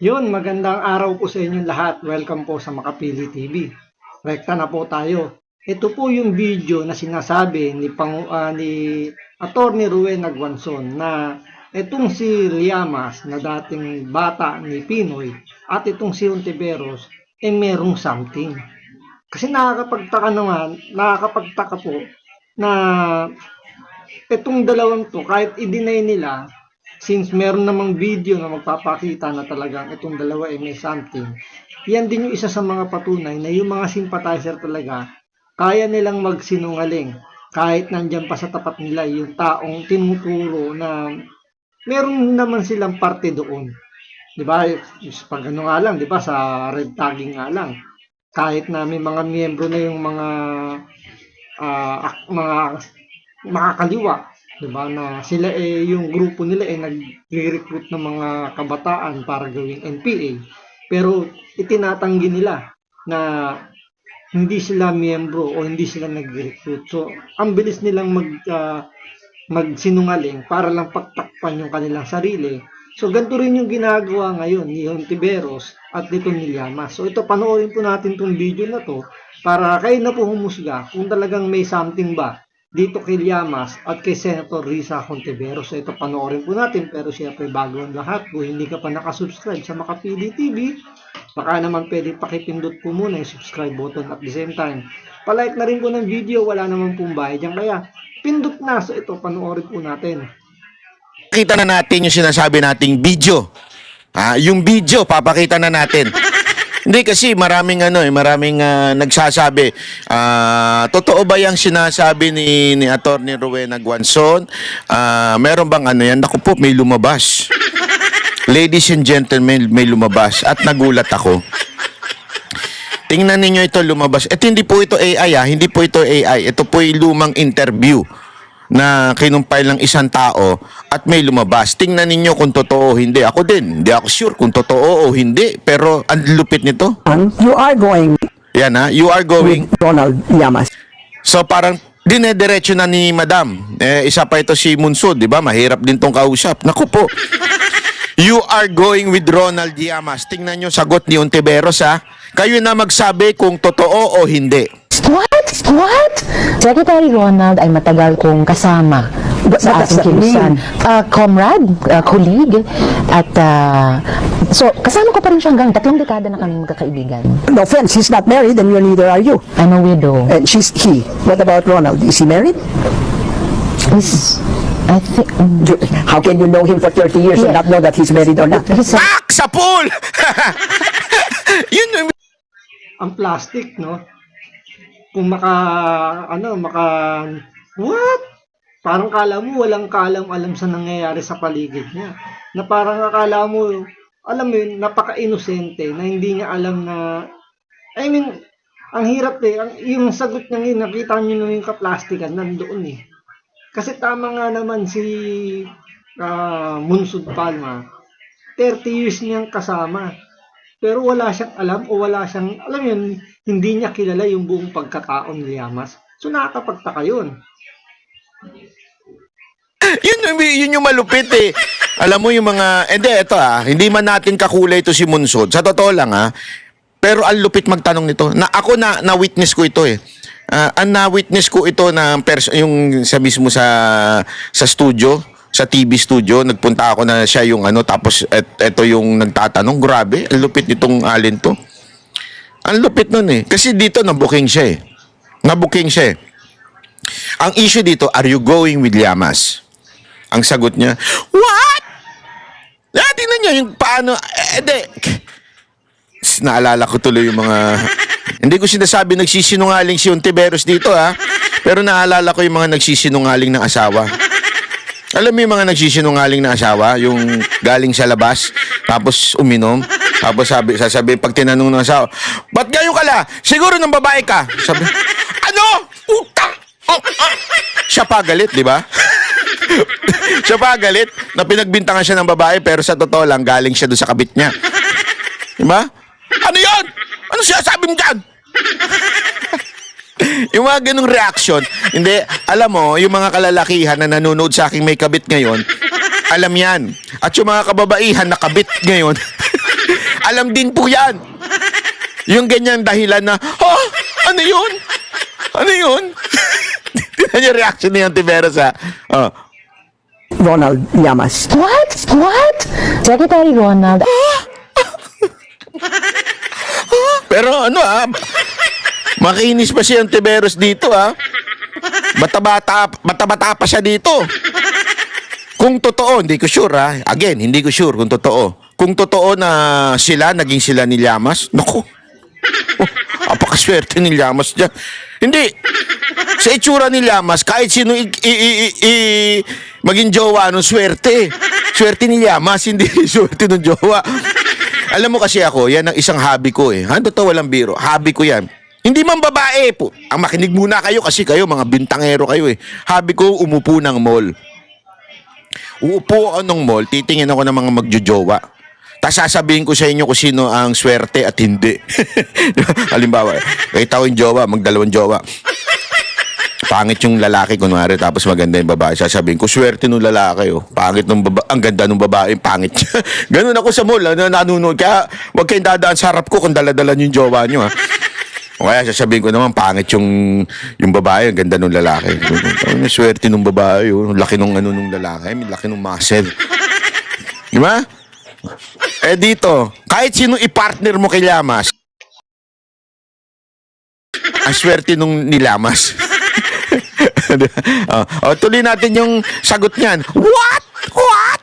Yun, magandang araw po sa inyong lahat. Welcome po sa Makapili TV. Rekta na po tayo. Ito po yung video na sinasabi ni Attorney Ruen Aguanzon na itong si Llamas na dating bata ni Pinoy at itong si Hontiveros merong something. Kasi nakakapagtaka po na itong dalawang to kahit i-deny nila, since meron namang video na magpapakita na talagang itong dalawa may something, yan din yung isa sa mga patunay na yung mga sympathizer talaga, kaya nilang magsinungaling kahit nandyan pa sa tapat nila yung taong tinuturo na meron naman silang parte doon. Diba? Pag ano nga lang, diba? Sa red tagging nga lang, kahit na may mga miyembro na yung mga makakaliwa, diba, na sila yung grupo nila nagre-recruit ng mga kabataan para gawing NPA, pero itinatanggi nila na hindi sila miyembro o hindi sila nagre-recruit. So ang bilis nilang magsinungaling para lang pagtakpan yung kanilang sarili. So ganito rin yung ginagawa ngayon ni Hontiveros at nito ni Llamas. So ito, panoorin po natin tong video na to para kayo na po humusga kung talagang may something ba dito kay Llamas at kay Senator Risa Hontiveros. So ito, panoorin po natin, pero syempre bago ang lahat, kung hindi ka pa nakasubscribe sa Makapili TV, baka naman pwede pakipindot po muna yung subscribe button at the same time palike na rin po ng video, wala naman pong bayad yan, kaya pindot na. So ito, panoorin po natin. Kita na natin yung sinasabi nating video. Yung video, papakita na natin. Hindi kasi maraming nagsasabi, totoo ba yung sinasabi ni Attorney Ruen Aguanzon? Meron bang yan? Naku po, may lumabas. Ladies and gentlemen, may lumabas at nagulat ako. Tingnan ninyo ito, lumabas. Hindi po ito AI, hindi po ito AI. Ito po yung lumang interview na kinumpile ng isang tao at may lumabas. Tingnan ninyo kung totoo o hindi. Ako din, hindi ako sure kung totoo o hindi. Pero ang lupit nito. You are going Yan you are going. with Ronald Llamas. So parang dinediretso na ni Madam. Isa pa ito si Munsud, di ba? Mahirap din tong kausap. Naku po. You are going with Ronald Llamas. Tingnan nyo sagot ni Hontiveros Kayo na magsabi kung totoo o hindi. What? Secretary Ronald ay matagal kong kasama sa does ating that kilusan. Comrade, colleague, at so kasama ko pa rin siya hanggang 3 dekada na kami magkakaibigan. No offense, he's not married and neither are you. I'm a widow. And he. What about Ronald? Is he married? I think... How can you know him for 30 years and not know that he's married or not? Pak! Sa pool! Yun Ang plastic, no? Kung what? Parang kala mo walang kaalam-alam sa nangyayari sa paligid niya. Na parang akala mo, alam mo yun, napaka-inosente na hindi niya alam na, ang hirap yung sagot niya ngayon, nakita niyo na yung kaplastikan, nandoon Kasi tama nga naman si Munsud Palma, 30 years niyang kasama. Pero wala siyang alam o wala siyang, alam yun, hindi niya kilala yung buong pagkatao ni Llamas. So nakakapagtaka yun. Yun yung malupit Alam mo yung mga, hindi man natin kakulay ito si Munsud. Sa totoo lang pero ang lupit magtanong nito. Ako na-witness ko ito ang na-witness ko ito na yung sa mismo sa studio, sa TV studio, nagpunta ako na siya yung tapos ito yung nagtatanong. Grabe, ang lupit nitong alin to. Ang lupit nun kasi dito nabuking siya Nabuking siya Ang issue dito, are you going with Llamas? Ang sagot niya, what? Tingnan niya yung paano, naalala ko tuloy yung mga, hindi ko sinasabi nagsisinungaling si Hontiveros dito pero naalala ko yung mga nagsisinungaling ng asawa. Alam mo yung mga nagsisinungaling na asawa, yung galing sa labas, tapos uminom, tapos sasabihin pag tinanong ng asawa, ba't gayo ka la? Siguro ng babae ka. Sabi, ano? Utang! Siya pa galit, di ba? Siya pa galit na pinagbintangan siya ng babae, pero sa totoo lang, galing siya doon sa kabit niya. Di ba? Ano yun? Ano siya sabi mo dyan? Yung mga ganung reaction, hindi, alam mo, yung mga kalalakihan na nanonood sa aking may kabit ngayon, alam yan. At yung mga kababaihan na kabit ngayon, Alam din po yan. Yung ganyan dahilan na, ano yun? Ano yun? Tignan yung reaction ni Antiveros, ha? Oh. Ronald Llamas. What? What? Secretary Ronald, Pero ano, makinis pa si Antiveros dito, ha? Bata-bata pa siya dito. Kung totoo, hindi ko sure, ha? Again, hindi ko sure kung totoo. Kung totoo na naging sila ni Llamas, naku, apakaswerte ni Llamas dyan. Hindi. Sa itsura ni Llamas, kahit sino maging jowa, nung swerte. Swerte ni Llamas, hindi swerte ng jowa. Alam mo kasi ako, yan ang isang hobby ko eh. Totoo, walang biro. Hobby ko yan. Hindi man babae po. Ang makinig muna kayo kasi kayo, mga bintangero kayo eh. Hobby ko, umupo ng mall. Uupo ako ng mall, titingin ako ng mga magjojowa. Tapos sasabihin ko sa inyo kung sino ang swerte at hindi. Halimbawa, kita ko yung jowa, magdalawang jowa. Pangit yung lalaki, kunwari, tapos maganda yung babae. Sasabihin ko, swerte nung lalaki, oh. Pangit nung babae, ang ganda nung babae, pangit. Ganun ako sa mall, nanunod. Kaya, huwag kayong dadaan sa harap ko kung dala-dala yung jowa nyo, ha. O kaya sasabihin ko naman, pangit yung babae, ang ganda nung lalaki. Swerte nung babae, oh. Laki nung nung lalaki, laki nung muscle. Di ba? Eh dito, kahit sino i-partner mo kay Llamas, ang swerte nung ni Llamas. Tuloy natin yung sagot niyan. What? What?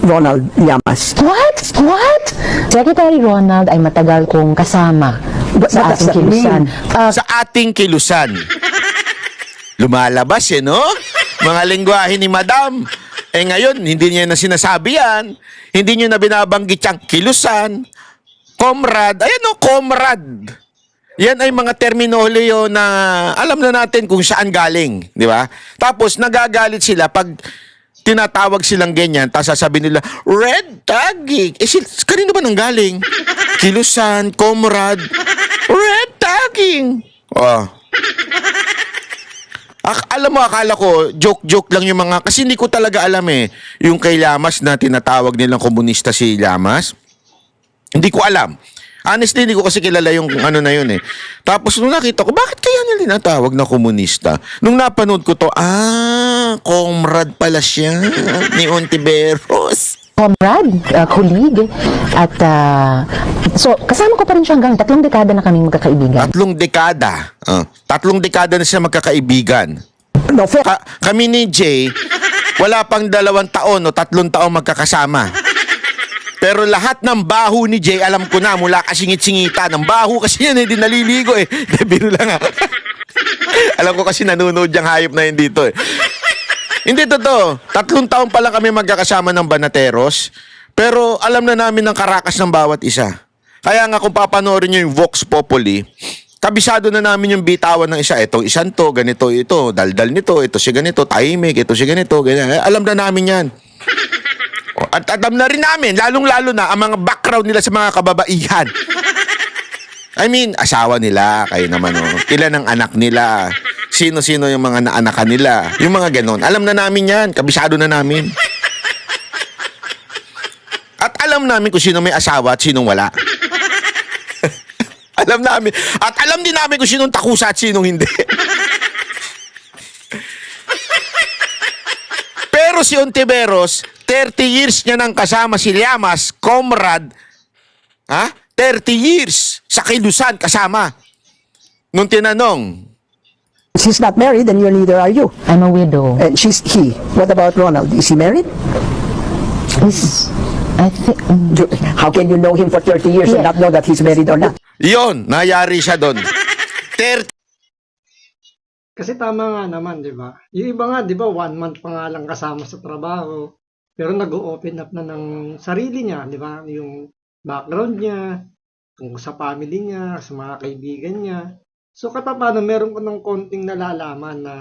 Ronald Llamas. what? What? Secretary Ronald ay matagal kong kasama sa What does ating that kilusan. Sa ating kilusan. Lumalabas eh, no? Mga lengguwahe ni Madam. Eh ngayon, hindi niya na sinasabi yan. Hindi niyo na binabanggit yung kilusan, comrade. Ayan o, comrade. Yan ay mga terminoloyo na alam na natin kung saan galing. Di ba? Tapos nagagalit sila pag tinatawag silang ganyan, tapos sasabihin nila, red tagging. Kanino ba nanggaling? Kilusan, comrade, red tagging. Oh. Alam mo, akala ko, joke-joke lang yung mga, kasi hindi ko talaga alam eh, yung kay Llamas na tinatawag nilang komunista si Llamas. Hindi ko alam. Honestly, hindi ko kasi kilala yung ano na yun eh. Tapos nung nakita ko, bakit kaya nila tinatawag na komunista? Nung napanood ko to, comrade pala siya ni Ontiveros. Comrade, colleague, at so kasama ko pa rin siya hanggang 3 dekada na kaming magkakaibigan. 3 dekada. 3 dekada na siya magkakaibigan. No, fair. Kami ni Jay, wala pang 2 taon o 3 taon magkakasama. Pero lahat ng baho ni Jay, alam ko na, mula kasingit-singitan. Ang baho kasi yan, hindi naliligo eh. Biro lang alam ko kasi nanonood yung hayop na yun dito eh. Hindi totoo. 3 taon pa lang kami magkakasama ng Banateros. Pero alam na namin ang karakas ng bawat isa. Kaya nga kung papanoorin nyo yung Vox Populi, kabisado na namin yung bitawan ng isa. Itong isan to, ganito ito, daldal nito, ito si ganito, tahimik, ito si ganito, ganyan. Alam na namin yan. At alam na rin namin, lalong-lalo na ang mga background nila sa mga kababaihan. I mean, asawa nila, kayo naman, oh. Ilan ang anak nila, sino-sino yung mga naanakan nila, yung mga ganon. Alam na namin yan, kabisado na namin. At alam namin kung sino may asawa at sinong wala. Alam namin. At alam din namin kung sinong takusa at sinong hindi. Pero si Ontiveros, 30 years niya nang kasama si Llamas, comrade, 30 years sa kilusan kasama. Nung tinanong, She's not married and neither are you. I'm a widow. And he. What about Ronald? Is he married? I think, How can you know him for 30 years and Yeah. not know that he's married or not? yon, nayari siya doon. 30 Kasi tama nga naman, di ba? Yung iba nga, di ba, 1 month pa nga lang kasama sa trabaho. Pero nag-open up na ng sarili niya, di ba? Yung background niya, tungkol sa family niya, sa mga kaibigan niya. So, katapano, meron ko ng konting nalalaman na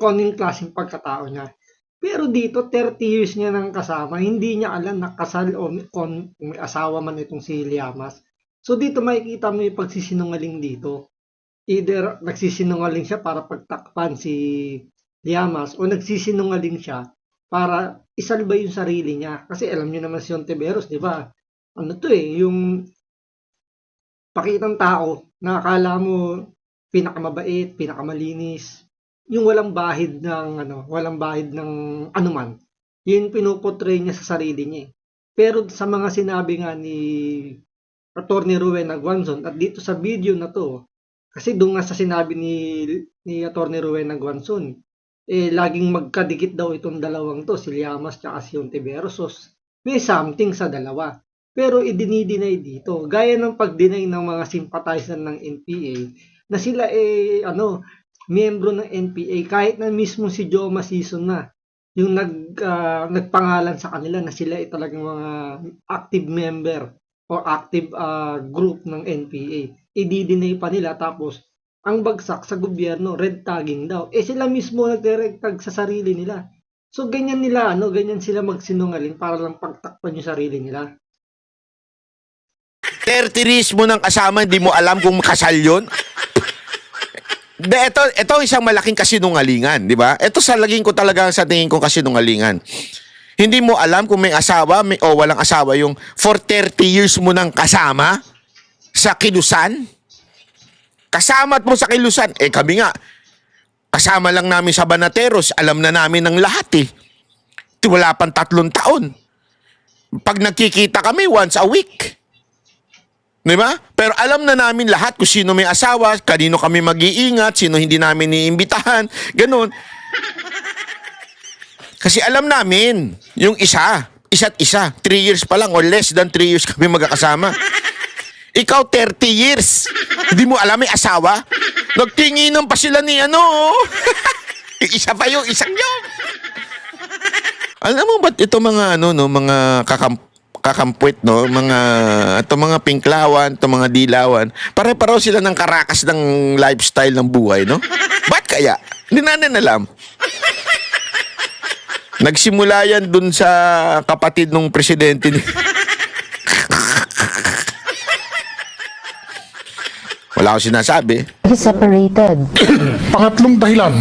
konting klaseng pagkatao niya. Pero dito, 30 years niya nang kasama, hindi niya alam na kasal o kung may asawa man itong si Llamas. So, dito makikita mo yung pagsisinungaling dito. Either nagsisinungaling siya para pagtakpan si Llamas o nagsisinungaling siya para isalba yung sarili niya. Kasi alam niyo naman si Ontiveros, di ba? Ano to eh, yung pakitang tao na akala mo pinakamabait, pinakamalinis, yung walang bahid ng anuman. Yun pinuportray niya sa sarili niya. Pero sa mga sinabi nga ni Attorney Rowena Guanzon at dito sa video na to, kasi doon nga sa sinabi ni Attorney Rowena Guanzon, laging magkadikit daw itong dalawang to, si Llamas at si Ontiveros. So, may something sa dalawa. Pero idinideny dito, gaya ng pag-deny ng mga sympathizer ng NPA na sila miyembro ng NPA kahit na mismo si Joma Sison na yung nagpangalan sa kanila na sila ay talagang mga active member o active group ng NPA. I-deny pa nila tapos ang bagsak sa gobyerno, red tagging daw. Sila mismo nagre-red tag sa sarili nila. So ganyan sila magsinungaling para lang pagtakpan yung sarili nila. 30 years mo ng kasama, hindi mo alam kung kasal yun? Ito isang malaking kasinungalingan, di ba? Ito sa tingin ko kasinungalingan. Hindi mo alam kung may asawa o walang asawa yung for 30 years mo ng kasama sa kilusan. Kasama mo sa kilusan. Kami nga, kasama lang namin sa Banateros, alam na namin ng lahat eh. Wala pang 3 taon. Pag nagkikita kami once a week. Di ba? Pero alam na namin lahat kung sino may asawa, kanino kami mag-iingat, sino hindi namin iimbitahan, ganun. Kasi alam namin, yung isa't isa, 3 years pa lang or less than 3 years kami magkakasama. Ikaw 30 years, hindi mo alam may asawa? Nagtinginan pa sila ni Isa pa yung isang yun. Alam mo ba't ito mga mga kakampwit, mga pinklawan, mga dilawan, pare-pareho sila ng karakas ng lifestyle ng buhay, no? Ba't kaya? Hindi natin alam. Nagsimula yan dun sa kapatid ng presidente ni... Wala akong sinasabi. He's separated. Pangatlong dahilan,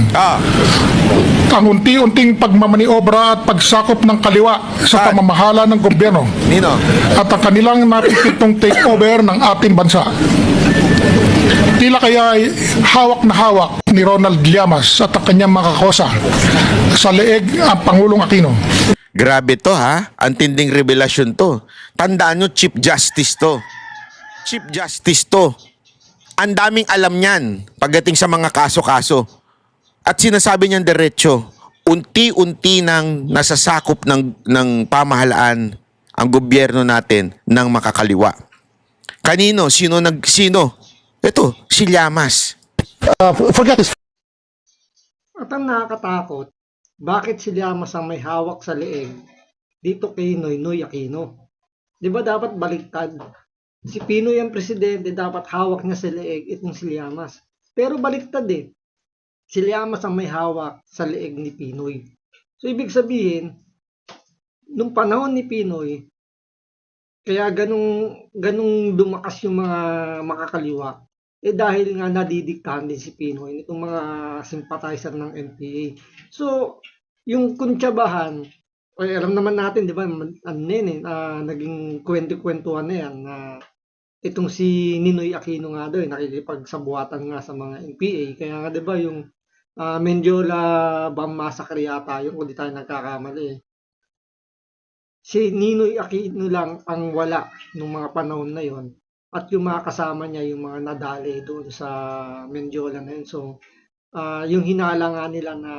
ang unti-unting pagmamaniobra at pagsakop ng kaliwa sa pamamahala ng gobyerno Nino? at ang kanilang napipitong takeover ng ating bansa. Tila kaya ay hawak na hawak ni Ronald Llamas at ang kanyang makakosa sa leeg ang Pangulong Aquino. Grabe to ha. Antinding revelasyon to. Tandaan nyo, Chief Justice to. Chief Justice to. Ang daming alam niyan pagdating sa mga kaso-kaso. At sinasabi niyan diretso, unti-unti nang nasasakop ng pamahalaan ang gobyerno natin ng makakaliwa. Kanino? Sino? Ito, si Llamas. Forget this. At ang nakakatakot, bakit si Llamas ang may hawak sa leeg dito kay Noynoy Aquino? Di ba dapat baliktad? Si Pinoy ang presidente, dapat hawak niya sa leeg itong si Llamas. Pero baliktad eh. Si Llamas ang may hawak sa leeg ni Pinoy. So ibig sabihin, nung panahon ni Pinoy, kaya ganung dumakas yung mga makakaliwa, dahil nga nadidiktahan din si Pinoy nitong mga sympathizer ng NPA. So, yung kuntsabahan, alam naman natin, di ba, naging kwento-kwentuhan na yan na itong si Ninoy Aquino nga daw, nakikipagsabuatan nga sa mga NPA. Kaya nga, di ba, yung Mendiola Bomb Massacre yata, yung kung di tayo nagkakamali. Si Ninoy Aquino lang ang wala nung mga panahon na yon. At yung mga kasama niya, yung mga nadali doon sa Mendiola na yun. So, yung hinala nga nila na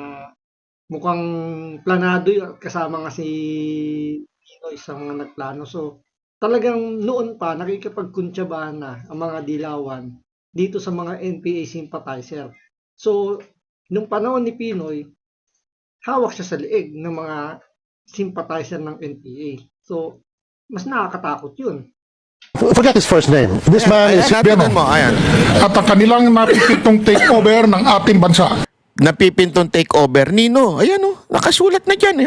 mukhang planado yun, kasama nga si Ninoy sa mga nagplano. So, talagang noon pa, nakikipagkuntsabahan na ang mga dilawan dito sa mga NPA sympathizer. So, nung panahon ni Pinoy, hawak siya sa leeg ng mga sympathizer ng NPA. So, mas nakakatakot yun. Forget his first name. This man is Natin mo, ayan. At ang kanilang napipitong takeover ng ating bansa. Napipintong takeover. Nino, ayan nakasulat na dyan.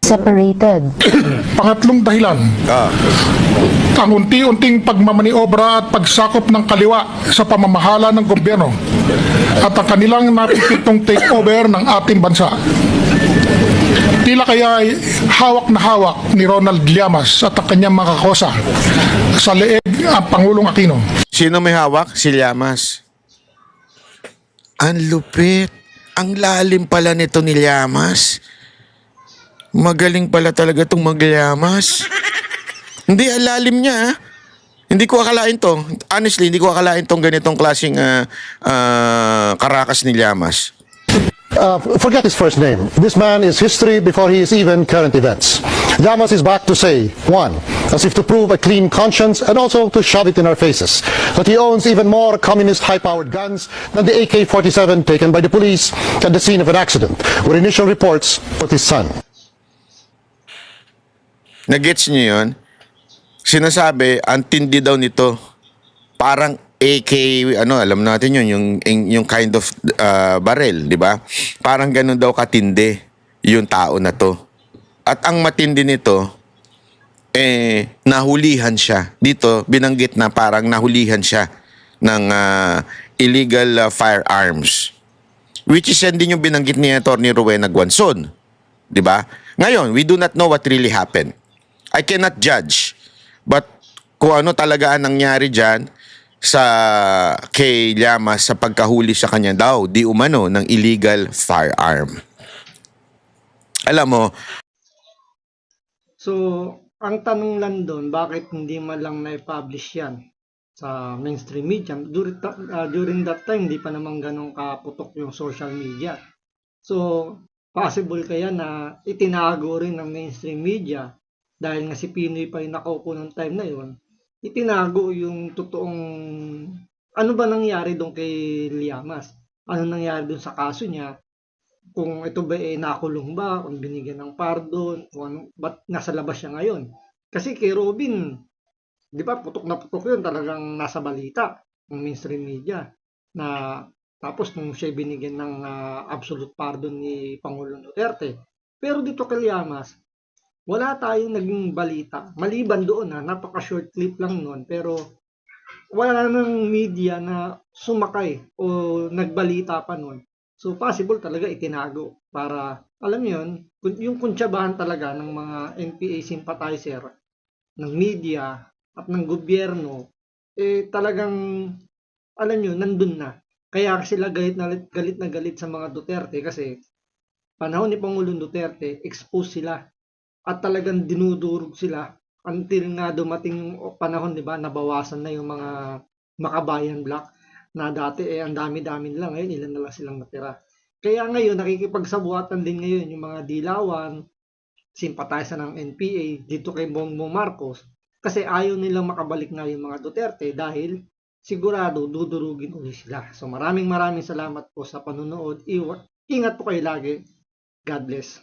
Separated. Pangatlong dahilan, ang unti-unting pagmamaniobra at pagsakop ng kaliwa sa pamamahala ng gobyerno at ang kanilang napipitong takeover ng ating bansa. Tila kaya ay hawak na hawak ni Ronald Llamas at ang kanyang mga kakosa sa leeg ang Pangulong Aquino. Sino may hawak? Si Llamas. Ang lupit. Ang lalim pala nito ni Llamas. Magaling pala talaga itong mag-Llamas. Hindi, ang lalim niya. Hindi ko akalain to. Honestly, hindi ko akalain tong ganitong klaseng karakas ni Llamas. Forget his first name. This man is history before he is even current events. Llamas is back to say, one, as if to prove a clean conscience and also to shove it in our faces, that he owns even more communist high-powered guns than the AK-47 taken by the police at the scene of an accident, where initial reports put his son. Nagets niyo yun? Sinasabi, ang tindi daw nito. Parang AK, alam natin yun, yung kind of barrel, di ba? Parang ganun daw katindi yung tao na to. At ang matindi nito, nahulihan siya. Dito, binanggit na parang nahulihan siya ng illegal firearms. Which is yan din yung binanggit ni Atty. Rowena Guanzon. Di ba? Ngayon, we do not know what really happened. I cannot judge. But kung ano talaga ang nangyari dyan sa kay Llamas sa pagkahuli sa kanya daw, di umano ng illegal firearm. Alam mo, So, ang tanong lang doon, bakit hindi man lang na-publish yan sa mainstream media? During that time, hindi pa naman ganun kaputok yung social media. So, possible kaya na itinago rin ng mainstream media dahil nga si Pinoy pa yung nakaupo ng time na yun, itinago yung totoong ano ba nangyari doon kay Llamas? Ano nangyari doon sa kaso niya? Kung ito ba nakulong ba, kung binigyan ng pardon, kung ano, ba't nasa labas siya ngayon? Kasi kay Robin, di ba, putok na putok yun, talagang nasa balita ng mainstream media. Na, tapos nung siya binigyan ng absolute pardon ni Pangulong Duterte. Pero dito kay Llamas, wala tayong naging balita. Maliban doon, napaka-short clip lang nun, pero wala nang media na sumakay o nagbalita pa nun. So, possible talaga itinago para, alam yun, yung kuntsabahan talaga ng mga NPA sympathizer, ng media at ng gobyerno, talagang, alam yun, nandun na. Kaya sila galit na galit sa mga Duterte kasi panahon ni Pangulong Duterte, expose sila at talagang dinudurog sila until nga dumating yung panahon, di ba, nabawasan na yung mga makabayan black na dati ang dami-dami nila, ngayon ilan na lang silang natira. Kaya ngayon nakikipagsabuatan din ngayon yung mga dilawan, simpatizer ng NPA dito kay Bongbong Marcos kasi ayaw nilang makabalik nga yung mga Duterte dahil sigurado dudurugin ulit sila. So maraming salamat po sa panunood. Ingat po kayo lagi. God bless.